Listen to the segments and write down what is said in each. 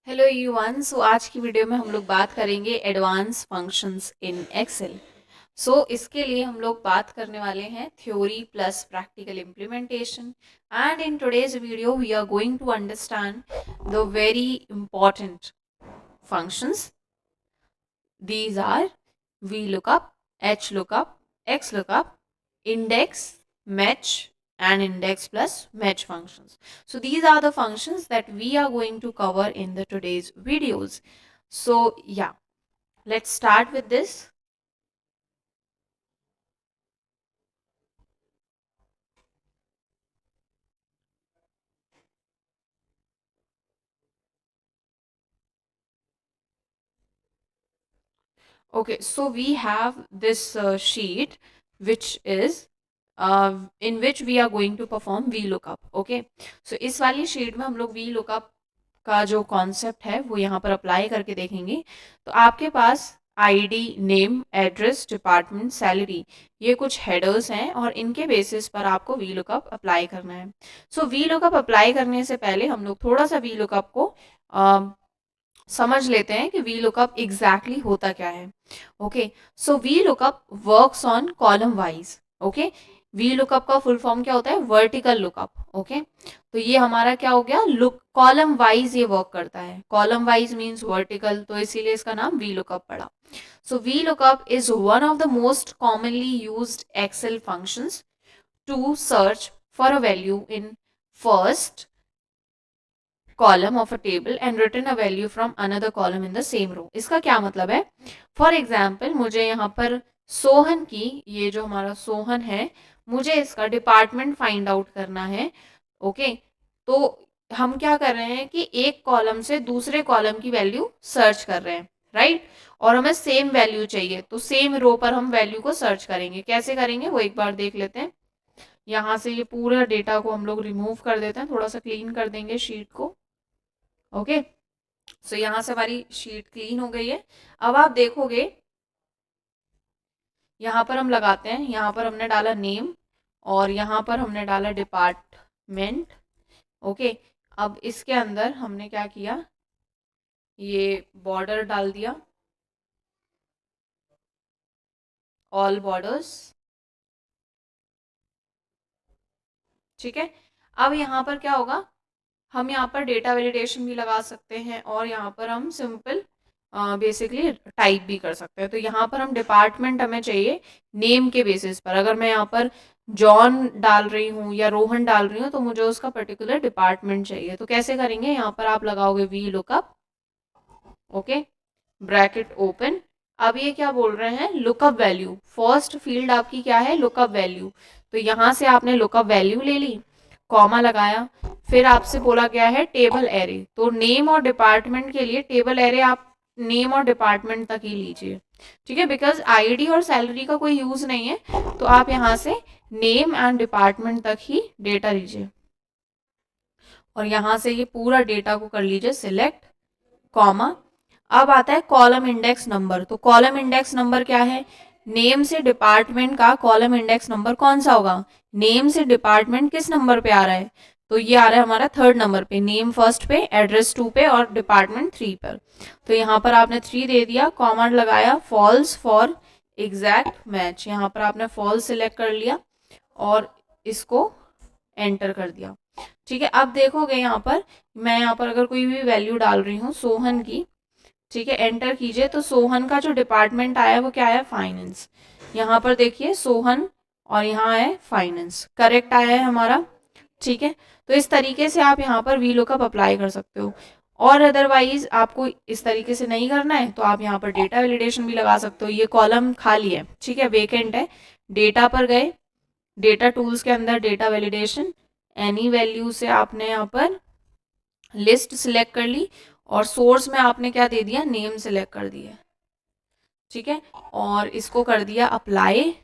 Hello everyone. सो आज की video में हम लोग बात करेंगे advance functions in Excel. So इसके लिए हम लोग बात करने वाले हैं theory plus practical implementation. And in today's video we are going to understand the very important functions. These are VLOOKUP, HLOOKUP, XLOOKUP, index, match, and index plus match functions. So these are the functions that we are going to cover in the today's videos. So yeah, let's start with this. Okay, so we have this sheet which is in which we are going to perform VLOOKUP. Okay, so इस वाली sheet में हम लोग VLOOKUP का जो concept है वो यहाँ पर अप्लाई करके देखेंगे। तो आपके पास ID, name, address, department, salary, ये कुछ हेडर्स हैं और इनके बेसिस पर आपको VLOOKUP अप्लाई करना है। सो VLOOKUP अप्लाई करने से पहले हम लोग थोड़ा सा VLOOKUP को समझ लेते हैं कि VLOOKUP एग्जैक्टली होता क्या है। Okay, so VLOOKUP works on column wise. Okay, VLOOKUP का फुल फॉर्म क्या होता है? Vertical lookup. ओके, तो ये हमारा क्या हो गया? लुक कॉलम वाइज ये वर्क करता है। कॉलम वाइज मींस वर्टिकल, तो इसीलिए इसका नाम VLOOKUP पड़ा। So VLOOKUP is one of the most commonly used Excel functions to search for a value in first column of a table and written a value from another column in the same row। इसका क्या मतलब है? For example मुझे यहाँ पर सोहन की, ये जो हमारा सोहन है, मुझे इसका डिपार्टमेंट फाइंड आउट करना है। ओके, तो हम क्या कर रहे हैं कि एक कॉलम से दूसरे कॉलम की वैल्यू सर्च कर रहे हैं, राइट? और हमें सेम वैल्यू चाहिए, तो सेम रो पर हम वैल्यू को सर्च करेंगे। कैसे करेंगे वो एक बार देख लेते हैं। यहाँ से ये पूरा डेटा को हम लोग रिमूव कर देते हैं, थोड़ा सा क्लीन कर देंगे शीट को। ओके, सो यहाँ से हमारी शीट क्लीन हो गई है। अब आप देखोगे यहाँ पर हम लगाते हैं, यहाँ पर हमने डाला नेम और यहाँ पर हमने डाला डिपार्टमेंट। ओके, अब इसके अंदर हमने क्या किया, ये बॉर्डर डाल दिया, ऑल बॉर्डर्स। ठीक है, अब यहाँ पर क्या होगा, हम यहाँ पर डेटा वैलिडेशन भी लगा सकते हैं और यहाँ पर हम सिंपल बेसिकली टाइप भी कर सकते हैं। तो यहाँ पर हम डिपार्टमेंट हमें चाहिए नेम के बेसिस पर। अगर मैं यहाँ पर जॉन डाल रही हूँ या रोहन डाल रही हूँ तो मुझे उसका पर्टिकुलर डिपार्टमेंट चाहिए। तो कैसे करेंगे, यहाँ पर आप लगाओगे VLOOKUP। Okay, bracket open. अब ये क्या बोल रहे हैं? Lookup value. फर्स्ट फील्ड आपकी क्या है? Lookup value. तो यहाँ से आपने लुकअप वैल्यू ले ली, कॉमा लगाया, फिर आपसे बोला गया है टेबल एरे। तो नेम और डिपार्टमेंट के लिए टेबल एरे आप नेम और डिपार्टमेंट तक ही लीजिए। ठीक है, बिकॉज आईडी और सैलरी का कोई यूज नहीं है, तो आप यहाँ से नेम एंड डिपार्टमेंट तक ही डेटा लीजिए और यहाँ से ये पूरा डेटा को कर लीजिए सिलेक्ट, कॉमा। अब आता है कॉलम इंडेक्स नंबर। तो कॉलम इंडेक्स नंबर क्या है? नेम से डिपार्टमेंट का कॉलम इंडेक्स नंबर कौन सा होगा? नेम से डिपार्टमेंट किस नंबर पे आ रहा है? तो ये आ रहा है हमारा थर्ड नंबर पे, नेम फर्स्ट पे, एड्रेस 2 पे और डिपार्टमेंट 3 पर। तो यहाँ पर आपने 3 दे दिया, कॉमा लगाया, फॉल्स फॉर एग्जैक्ट मैच। यहाँ पर आपने फॉल्स सिलेक्ट कर लिया और इसको एंटर कर दिया। ठीक है, अब देखोगे यहाँ पर, मैं यहाँ पर अगर कोई भी वैल्यू डाल रही हूँ सोहन की, ठीक है, एंटर कीजिए, तो सोहन का जो डिपार्टमेंट आया है वो क्या है? फाइनेंस। यहाँ पर देखिए सोहन और यहाँ है फाइनेंस, करेक्ट आया है हमारा। ठीक है, तो इस तरीके से आप यहाँ पर VLOOKUP अप्लाई कर सकते हो। और अदरवाइज आपको इस तरीके से नहीं करना है तो आप यहाँ पर डेटा वैलिडेशन भी लगा सकते हो। ये कॉलम खाली है, ठीक है, वेकेंट है। डेटा पर गए, डेटा टूल्स के अंदर डेटा वैलिडेशन, एनी वैल्यू से आपने यहाँ पर लिस्ट सिलेक्ट कर ली और सोर्स में आपने क्या दे दिया? नेम सिलेक्ट कर दिया। ठीक है, और इसको कर दिया अप्लाई।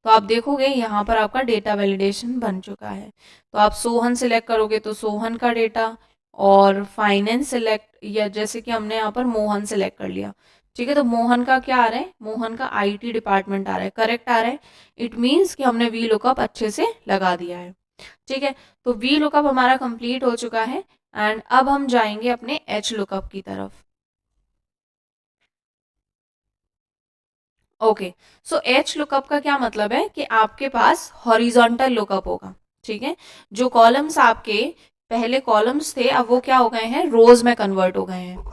तो आप देखोगे यहाँ पर आपका डेटा वैलिडेशन बन चुका है। तो आप सोहन सिलेक्ट करोगे तो सोहन का डेटा, और फाइनेंस सिलेक्ट, या जैसे कि हमने यहाँ पर मोहन सिलेक्ट कर लिया। ठीक है, तो मोहन का क्या आ रहा है? मोहन का IT डिपार्टमेंट आ रहा है, करेक्ट आ रहा है। इट मीन्स कि हमने VLOOKUP अच्छे से लगा दिया है। ठीक है, तो VLOOKUP हमारा कंप्लीट हो चुका है। एंड अब हम जाएंगे अपने एच लुकअप की तरफ। ओके, सो एच लुकअप का क्या मतलब है कि आपके पास हॉरिजॉन्टल लुकअप होगा, ठीक है। जो कॉलम्स आपके पहले कॉलम्स थे अब वो क्या हो गए हैं, रोज में कन्वर्ट हो गए हैं,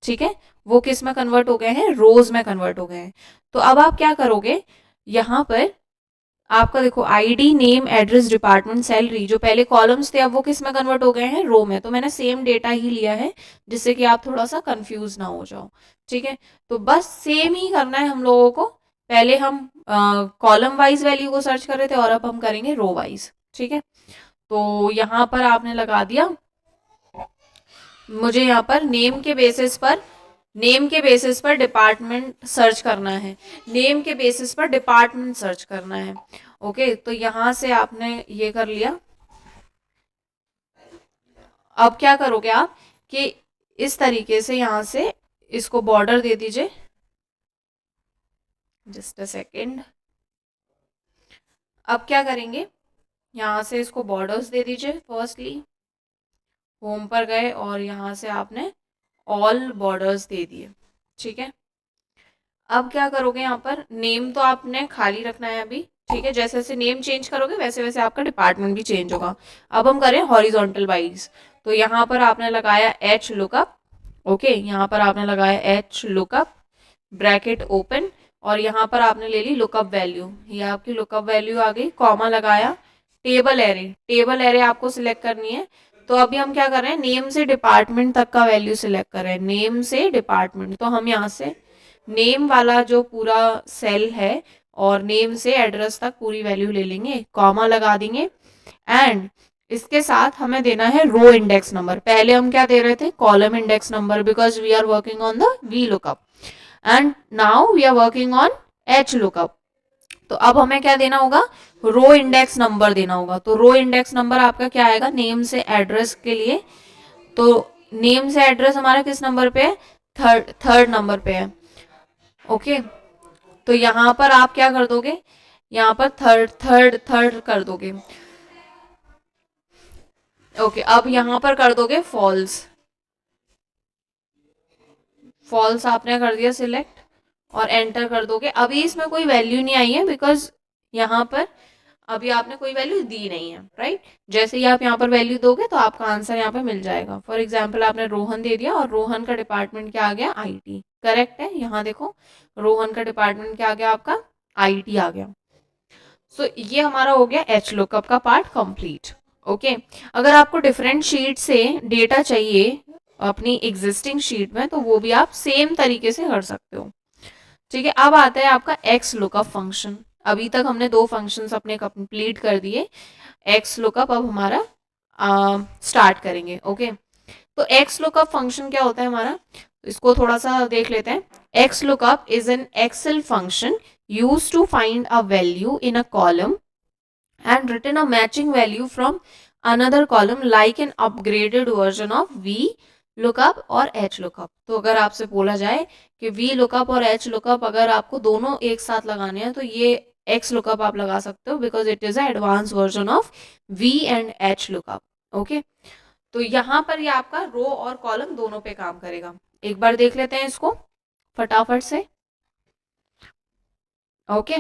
ठीक है। वो किस में कन्वर्ट हो गए हैं, रोज में कन्वर्ट हो गए हैं। तो अब आप क्या करोगे, यहाँ पर आपका देखो ID name address department salary जो पहले कॉलम्स थे अब वो किस में कन्वर्ट हो गए हैं, रो में। तो मैंने सेम डेटा ही लिया है जिससे कि आप थोड़ा सा कंफ्यूज ना हो जाओ, ठीक है। तो बस सेम ही करना है हम लोगों को। पहले हम कॉलम वाइज वैल्यू को सर्च कर रहे थे और अब हम करेंगे रो वाइज, ठीक है। तो यहाँ पर आपने लगा दिया, मुझे यहाँ पर नेम के बेसिस पर डिपार्टमेंट सर्च करना है, नेम के बेसिस पर डिपार्टमेंट सर्च करना है। ओके, तो यहां से आपने ये कर लिया। अब क्या करोगे आप कि इस तरीके से यहां से इसको बॉर्डर दे दीजिए, जस्ट अ सेकेंड। अब क्या करेंगे, यहां से इसको बॉर्डर्स दे दीजिए। फर्स्टली होम पर गए और यहां से आपने ऑल बॉर्डर्स दे दिए, ठीक है। अब क्या करोगे, यहाँ पर नेम तो आपने खाली रखना है अभी, ठीक है। जैसे जैसे नेम चेंज करोगे वैसे वैसे आपका डिपार्टमेंट भी चेंज होगा। अब हम करें हॉरिजॉन्टल वाइज। तो यहाँ पर आपने लगाया एच लुकअप, ओके, यहाँ पर आपने लगाया एच लुकअप ब्रैकेट ओपन, और यहाँ पर आपने ले ली लुकअप वैल्यू, ये आपकी लुकअप वैल्यू आ गई, कॉमा लगाया। टेबल एरे आपको सिलेक्ट करनी है। तो अभी हम क्या कर रहे हैं, नेम से डिपार्टमेंट तक का वैल्यू सिलेक्ट कर रहे हैं, नेम से डिपार्टमेंट। तो हम यहाँ से नेम वाला जो पूरा सेल है और नेम से एड्रेस तक पूरी वैल्यू ले लेंगे, कॉमा लगा देंगे। एंड इसके साथ हमें देना है रो इंडेक्स नंबर। पहले हम क्या दे रहे थे, column index number, because we are working on the V lookup and now we are working on H lookup. तो अब हमें क्या देना होगा, रो इंडेक्स नंबर देना होगा। तो रो इंडेक्स नंबर आपका क्या आएगा, नेम से एड्रेस के लिए। तो नेम से एड्रेस हमारा किस नंबर पे है, थर्ड नंबर पे है, ओके। तो यहां पर आप क्या कर दोगे, यहाँ पर थर्ड थर्ड थर्ड कर दोगे, ओके। अब यहां पर कर दोगे फॉल्स, फॉल्स आपने कर दिया सिलेक्ट और एंटर कर दोगे। अभी इसमें कोई वैल्यू नहीं आई है बिकॉज यहाँ पर अभी आपने कोई वैल्यू दी नहीं है, राइट। जैसे ही आप यहाँ पर वैल्यू दोगे तो आपका आंसर यहाँ पे मिल जाएगा। फॉर एग्जाम्पल आपने रोहन दे दिया और रोहन का डिपार्टमेंट क्या आ गया, आईटी, करेक्ट है। यहाँ देखो रोहन का डिपार्टमेंट क्या आ गया, आपका आईटी आ गया। सो ये हमारा हो गया एच लुकअप का पार्ट कंप्लीट, ओके। अगर आपको डिफरेंट शीट से डेटा चाहिए अपनी एग्जिस्टिंग शीट में तो वो भी आप सेम तरीके से कर सकते हो, ठीक है। अब आता है आपका एक्स लुकअप फंक्शन। अभी तक हमने दो फंक्शंस अपने कंप्लीट कर दिए, एक्स लुकअप अब हमारा स्टार्ट करेंगे, ओके। तो एक्स लुकअप फंक्शन क्या होता है हमारा, तो इसको थोड़ा सा देख लेते हैं। X lookup is an Excel function used to find a value in a column and return a matching value from another column like an upgraded version of v lookup और h lookup। तो अगर आपसे बोला जाए कि v lookup और h lookup अगर आपको दोनों एक साथ लगाने हैं तो ये x lookup आप लगा सकते हो because it is advance version of v and h lookup, okay. तो यहाँ पर ये आपका रो और कॉलम दोनों पे काम करेगा। एक बार देख लेते हैं इसको फटाफट से, ओके।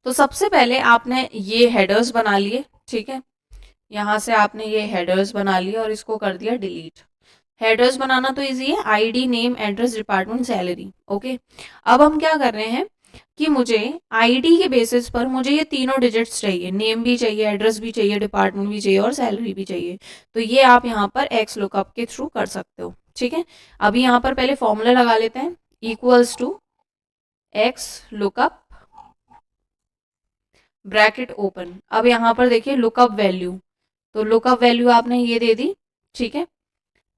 तो सबसे पहले आपने ये हेडर्स बना लिए, ठीक है। यहाँ से आपने ये हेडर्स बना लिए और इसको कर दिया डिलीट। हेडर्स बनाना तो इजी है, ID name address department salary, okay. अब हम क्या कर रहे हैं कि मुझे आईडी के बेसिस पर मुझे ये तीनों डिजिट्स चाहिए, नेम भी चाहिए, एड्रेस भी चाहिए, डिपार्टमेंट भी चाहिए और सैलरी भी चाहिए। तो ये आप यहाँ पर एक्स लुकअप के थ्रू कर सकते हो, ठीक है। अभी यहाँ पर पहले फॉर्मूला लगा लेते हैं, equals to X lookup bracket open. अब यहाँ पर देखिए लुकअप वैल्यू, तो लुकअप वैल्यू आपने ये दे दी, ठीक है।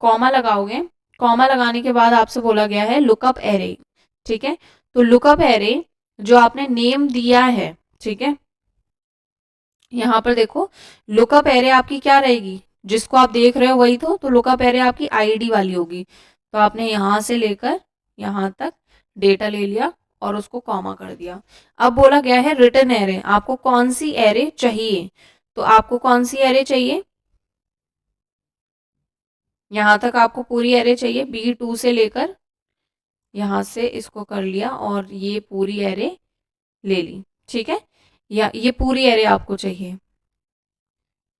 कॉमा लगाओगे, कॉमा लगाने के बाद आपसे बोला गया है लुकअप एरे, ठीक है। तो लुकअप एरे जो आपने नेम दिया है, ठीक है। यहाँ पर देखो लुकअप एरे आपकी क्या रहेगी, जिसको आप देख रहे हो वही तो लुकअप एरे आपकी आईडी वाली होगी। तो आपने यहाँ से लेकर यहाँ तक डेटा ले लिया और उसको कॉमा कर दिया। अब बोला गया है रिटर्न एरे, आपको कौन सी एरे चाहिए, तो आपको कौन सी एरे चाहिए, यहाँ तक आपको पूरी एरे चाहिए, B2 से लेकर यहाँ से इसको कर लिया और ये पूरी एरे ले ली, ठीक है। या ये पूरी एरे आपको चाहिए,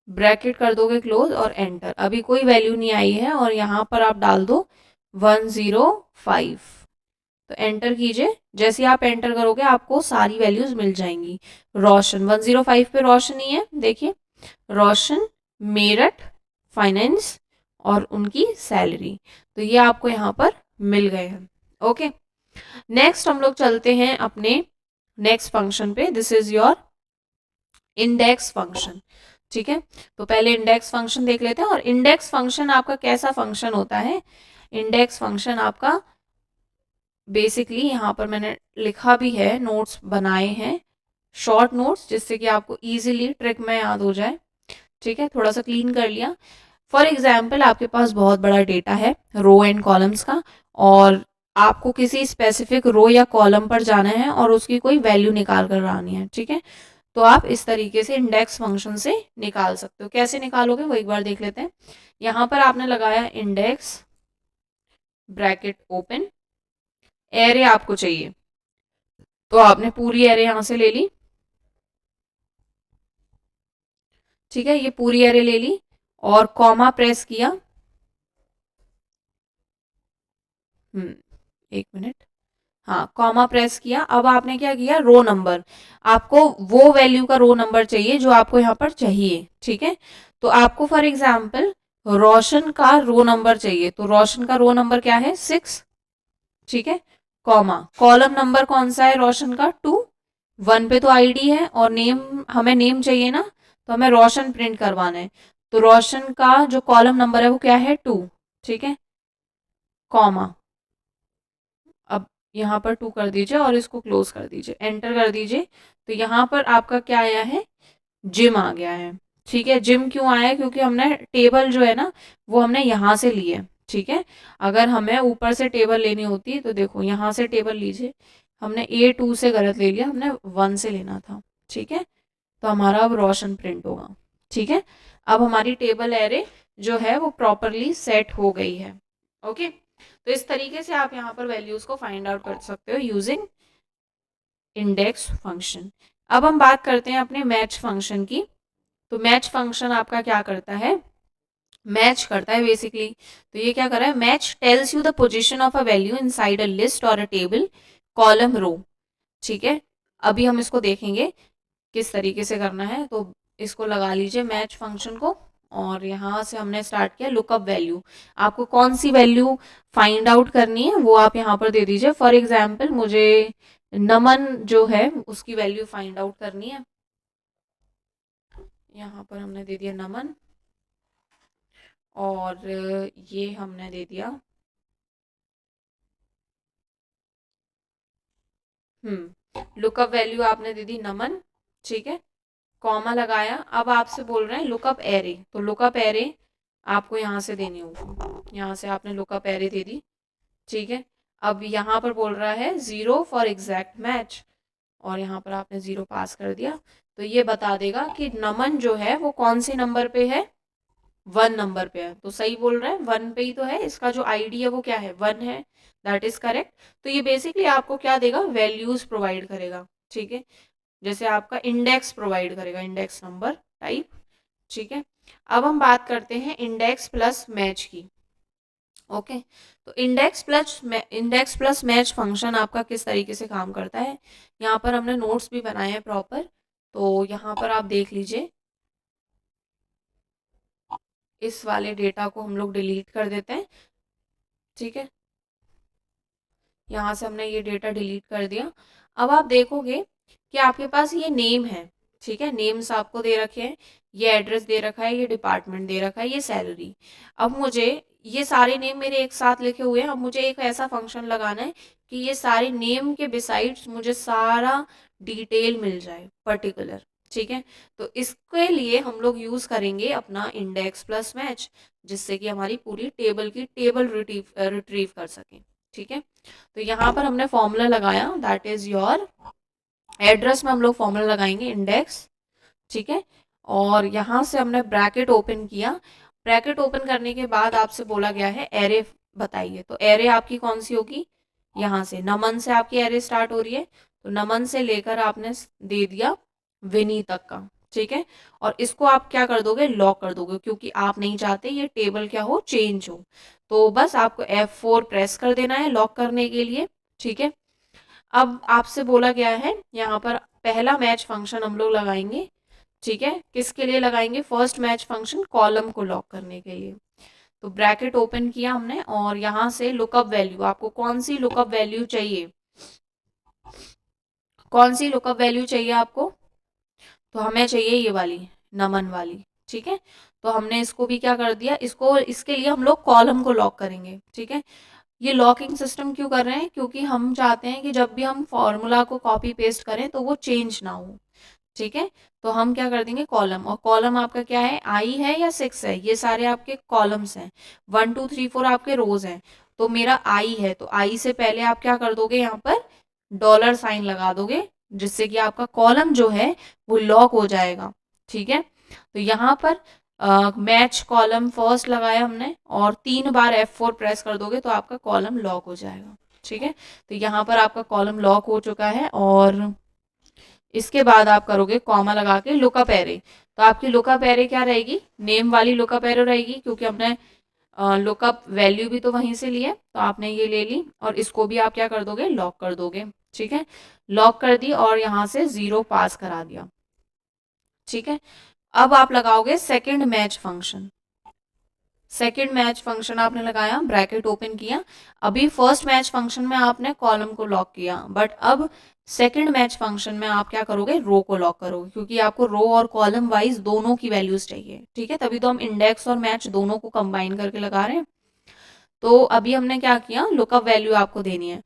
ब्रैकेट कर दोगे क्लोज और एंटर। अभी कोई वैल्यू नहीं आई है और यहाँ पर आप डाल दो 105, तो एंटर कीजिए। जैसे ही आप एंटर करोगे आपको सारी वैल्यूज मिल जाएंगी। रोशन 105 पे रोशन ही है, देखिए रोशन, मेरठ फाइनेंस और उनकी सैलरी, तो ये आपको यहाँ पर मिल गए हैं। ओके, नेक्स्ट हम लोग चलते हैं अपने नेक्स्ट फंक्शन पे। This is your index function, ठीक है। तो पहले इंडेक्स फंक्शन देख लेते हैं। और इंडेक्स फंक्शन आपका कैसा फंक्शन होता है? इंडेक्स फंक्शन आपका बेसिकली यहाँ पर मैंने लिखा भी है, नोट्स बनाए हैं, शॉर्ट नोट्स, जिससे कि आपको इजीली ट्रिक में याद हो जाए, ठीक है। थोड़ा सा क्लीन कर लिया। फॉर एग्जाम्पल आपके पास बहुत बड़ा डेटा है रो एंड कॉलम्स का, और आपको किसी स्पेसिफिक रो या कॉलम पर जाना है और उसकी कोई वैल्यू निकाल कर आनी है, ठीक है। तो आप इस तरीके से इंडेक्स फंक्शन से निकाल सकते हो। कैसे निकालोगे वो एक बार देख लेते हैं। यहाँ पर आपने लगाया इंडेक्स, ब्रैकेट ओपन, एरे आपको चाहिए, तो आपने पूरी एरे यहां से ले ली, ठीक है। ये पूरी एरे ले ली और कॉमा प्रेस किया। एक मिनट, हाँ, कॉमा प्रेस किया। अब आपने क्या किया, रो नंबर, आपको वो वैल्यू का रो नंबर चाहिए जो आपको यहाँ पर चाहिए, ठीक है। तो आपको फॉर एग्जाम्पल रोशन का रो नंबर चाहिए, तो रोशन का रो नंबर क्या है, 6, ठीक है। कॉमा, कॉलम नंबर कौन सा है रोशन का, 2, 1 पे तो आईडी है, और नेम, हमें नेम चाहिए ना, तो हमें रोशन प्रिंट करवाना है, तो रोशन का जो कॉलम नंबर है वो क्या है, 2, ठीक है। कॉमा, अब यहाँ पर 2 कर दीजिए और इसको क्लोज कर दीजिए, एंटर कर दीजिए। तो यहाँ पर आपका क्या आया है, जिम आ गया है, ठीक है। जिम क्यों आया है, क्योंकि हमने टेबल जो है ना वो हमने यहाँ से ली है, ठीक है। अगर हमें ऊपर से टेबल लेनी होती तो देखो यहाँ से टेबल लीजिए, हमने A2 से गलत ले लिया, हमने 1 से लेना था, ठीक है। तो हमारा अब रोशन प्रिंट होगा, ठीक है। अब हमारी टेबल एरे जो है वो प्रॉपरली सेट हो गई है। ओके, तो इस तरीके से आप यहाँ पर वैल्यूज को फाइंड आउट कर सकते हो यूजिंग इंडेक्स फंक्शन। अब हम बात करते हैं अपने मैच फंक्शन की। तो मैच फंक्शन आपका क्या करता है, मैच करता है बेसिकली। तो ये क्या कर रहा है, match tells you the position of a value inside a list और अ टेबल, कॉलम, रो, ठीक है। अभी हम इसको देखेंगे किस तरीके से करना है। तो इसको लगा लीजिए मैच फंक्शन को, और यहाँ से हमने स्टार्ट किया लुकअप वैल्यू। आपको कौन सी वैल्यू फाइंड आउट करनी है वो आप यहाँ पर दे दीजिए। फॉर एग्जाम्पल मुझे नमन जो है उसकी वैल्यू फाइंड आउट करनी है, यहाँ पर हमने दे दिया नमन, और ये हमने दे दिया लुकअप वैल्यू आपने दे दी नमन, ठीक है। कॉमा लगाया। अब आपसे बोल रहे हैं लुकअप एरे, तो लुकअप एरे आपको यहाँ से देनी होगी, यहाँ से आपने लुकअप एरे दे दी, ठीक है। अब यहाँ पर बोल रहा है 0 फॉर एग्जैक्ट मैच, और यहाँ पर आपने 0 पास कर दिया, तो ये बता देगा कि नमन जो है वो कौन से नंबर पे है, 1 नंबर पे है। तो सही बोल रहा है, 1 पे ही तो है, इसका जो आईडी है वो क्या है, 1 है, दैट इज करेक्ट। तो ये बेसिकली आपको क्या देगा, वैल्यूज प्रोवाइड करेगा, ठीक है। जैसे आपका इंडेक्स प्रोवाइड करेगा, इंडेक्स नंबर टाइप, ठीक है। अब हम बात करते हैं इंडेक्स प्लस मैच की। ओके, तो इंडेक्स प्लस मैच फंक्शन आपका किस तरीके से काम करता है, यहाँ पर हमने नोट्स भी बनाए हैं प्रॉपर, तो यहाँ पर आप देख लीजिए। इस वाले डेटा को हम लोग डिलीट कर देते हैं, ठीक है। यहाँ से हमने ये डेटा डिलीट कर दिया। अब आप देखोगे कि आपके पास ये नेम है, ठीक है, नेम्स आपको दे रखे हैं, ये एड्रेस दे रखा है, ये डिपार्टमेंट दे रखा है, ये सैलरी। अब मुझे ये सारे नेम मेरे एक साथ लिखे हुए हैं, अब मुझे एक ऐसा फंक्शन लगाना है कि ये सारे नेम के बिसाइड्स मुझे सारा डिटेल मिल जाए पर्टिकुलर, ठीक है। तो इसके लिए हम लोग यूज करेंगे अपना इंडेक्स प्लस मैच, जिससे कि हमारी पूरी टेबल की टेबल रिट्रीव कर सकें, ठीक है। तो यहाँ पर हमने फॉर्मूला लगाया, दैट इज योर एड्रेस में हम लोग फॉर्मूला लगाएंगे इंडेक्स, ठीक है। और यहाँ से हमने ब्रैकेट ओपन किया, ब्रैकेट ओपन करने के बाद आपसे बोला गया है एरे बताइए, तो एरे आपकी कौन सी होगी, यहाँ से नमन से आपकी एरे स्टार्ट हो रही है, तो नमन से लेकर आपने दे दिया विनी तक का, ठीक है। और इसको आप क्या कर दोगे, लॉक कर दोगे, क्योंकि आप नहीं चाहते ये टेबल क्या हो, चेंज हो। तो बस आपको F4 प्रेस कर देना है लॉक करने के लिए, ठीक है। अब आपसे बोला गया है यहाँ पर पहला मैच फंक्शन हम लोग लगाएंगे, ठीक है। किसके लिए लगाएंगे, फर्स्ट मैच फंक्शन कॉलम को लॉक करने के लिए। तो ब्रैकेट ओपन किया हमने और यहाँ से लुकअप वैल्यू, आपको कौन सी लुकअप वैल्यू चाहिए, कौन सी लुकअप वैल्यू चाहिए आपको, तो हमें चाहिए ये वाली, नमन वाली, ठीक है। तो हमने इसको भी क्या कर दिया, इसको इसके लिए हम लोग कॉलम को लॉक करेंगे, ठीक है। ये लॉकिंग सिस्टम क्यों कर रहे हैं, क्योंकि हम चाहते हैं कि जब भी हम फॉर्मूला को कॉपी पेस्ट करें तो वो चेंज ना हो, ठीक है। तो हम क्या कर देंगे कॉलम, और कॉलम आपका क्या है, आई है या 6 है, ये सारे आपके कॉलम्स हैं, 1 2 3 4 आपके रोज हैं। तो मेरा आई है, तो आई से पहले आप क्या कर दोगे, यहाँ पर डॉलर साइन लगा दोगे, जिससे कि आपका कॉलम जो है वो लॉक हो जाएगा, ठीक है। तो यहाँ पर मैच कॉलम फर्स्ट लगाया हमने और 3 बार F4 प्रेस कर दोगे तो आपका कॉलम लॉक हो जाएगा, ठीक है। तो यहाँ पर आपका कॉलम लॉक हो चुका है और इसके बाद आप करोगे कॉमा लगा के लुकअप एरे। तो आपकी लुकअप एरे क्या रहेगी, नेम वाली लुकअप एरे रहेगी, क्योंकि हमने लुकअप वैल्यू भी तो वहीं से ली है, तो आपने ये ले ली और इसको भी आप क्या कर दोगे, लॉक कर दोगे, ठीक है। लॉक कर दी और यहाँ से 0 पास करा दिया, ठीक है। अब आप लगाओगे second match function, second match function आपने लगाया, ब्रैकेट ओपन किया। अभी फर्स्ट मैच फंक्शन में आपने कॉलम को लॉक किया, बट अब सेकंड मैच फंक्शन में आप क्या करोगे, रो को लॉक करोगे, क्योंकि आपको रो और कॉलम वाइज दोनों की वैल्यूज चाहिए, ठीक है। तभी तो हम इंडेक्स और मैच दोनों को कंबाइन करके लगा रहे हैं। तो अभी हमने क्या किया, लुकअप वैल्यू आपको देनी है।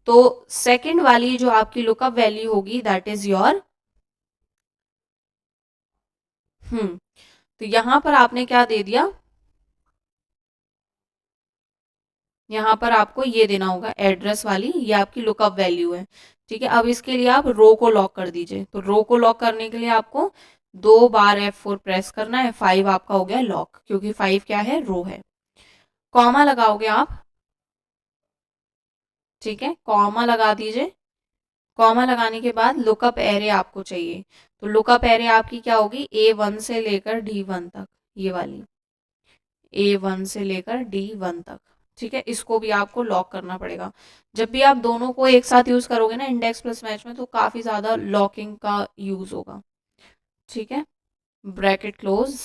तो सेकंड वाली जो आपकी लुकअप वैल्यू होगी दैट इज योर, तो यहां पर आपने क्या दे दिया, यहाँ पर आपको ये देना होगा एड्रेस वाली, ये आपकी लुकअप वैल्यू है, ठीक है। अब इसके लिए आप रो को लॉक कर दीजिए, तो रो को लॉक करने के लिए आपको 2 बार F4 प्रेस करना है, 5 आपका हो गया लॉक, क्योंकि 5 क्या है, रो है। कॉमा लगाओगे आप, ठीक है, कॉमा लगा दीजिए। कॉमा लगाने के बाद लुकअप एरे आपको चाहिए, तो लुकअप एरे आपकी क्या होगी, A1 से लेकर D1 तक, ये वाली A1 से लेकर D1 तक, ठीक है। इसको भी आपको लॉक करना पड़ेगा। जब भी आप दोनों को एक साथ यूज करोगे ना इंडेक्स प्लस मैच में, तो काफी ज्यादा लॉकिंग का यूज होगा, ठीक है। ब्रैकेट क्लोज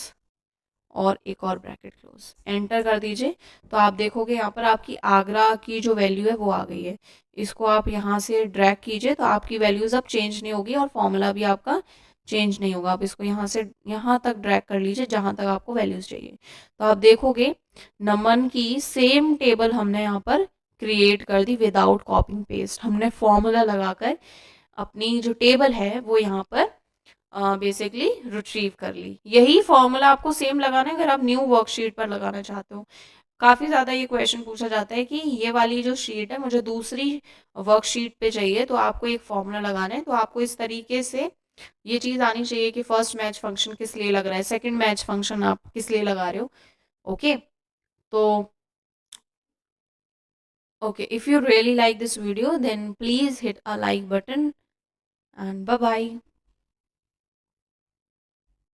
और एक और ब्रैकेट क्लोज, एंटर कर दीजिए। तो आप देखोगे यहाँ पर आपकी आगरा की जो वैल्यू है वो आ गई है। इसको आप यहाँ से ड्रैग कीजिए तो आपकी वैल्यूज अब चेंज नहीं होगी और फॉर्मूला भी आपका चेंज नहीं होगा। आप इसको यहाँ से यहाँ तक ड्रैग कर लीजिए जहां तक आपको वैल्यूज चाहिए। तो आप देखोगे नमन की सेम टेबल हमने यहाँ पर क्रिएट कर दी विदाउट कॉपिंग पेस्ट। हमने फॉर्मूला लगाकर अपनी जो टेबल है वो यहाँ पर बेसिकली रिट्रीव कर ली। यही फॉर्मूला आपको सेम लगाना है अगर आप न्यू वर्कशीट पर लगाना चाहते हो। काफ़ी ज़्यादा ये क्वेश्चन पूछा जाता है कि ये वाली जो शीट है मुझे दूसरी वर्कशीट पे चाहिए, तो आपको एक फॉर्मूला लगाना है। तो आपको इस तरीके से ये चीज़ आनी चाहिए कि फर्स्ट मैच फंक्शन किस लिए लग रहा है, सेकंड मैच फंक्शन आप किस लिए लगा रहे हो। ओके, तो okay, if you really like this video then please hit a like button and bye bye.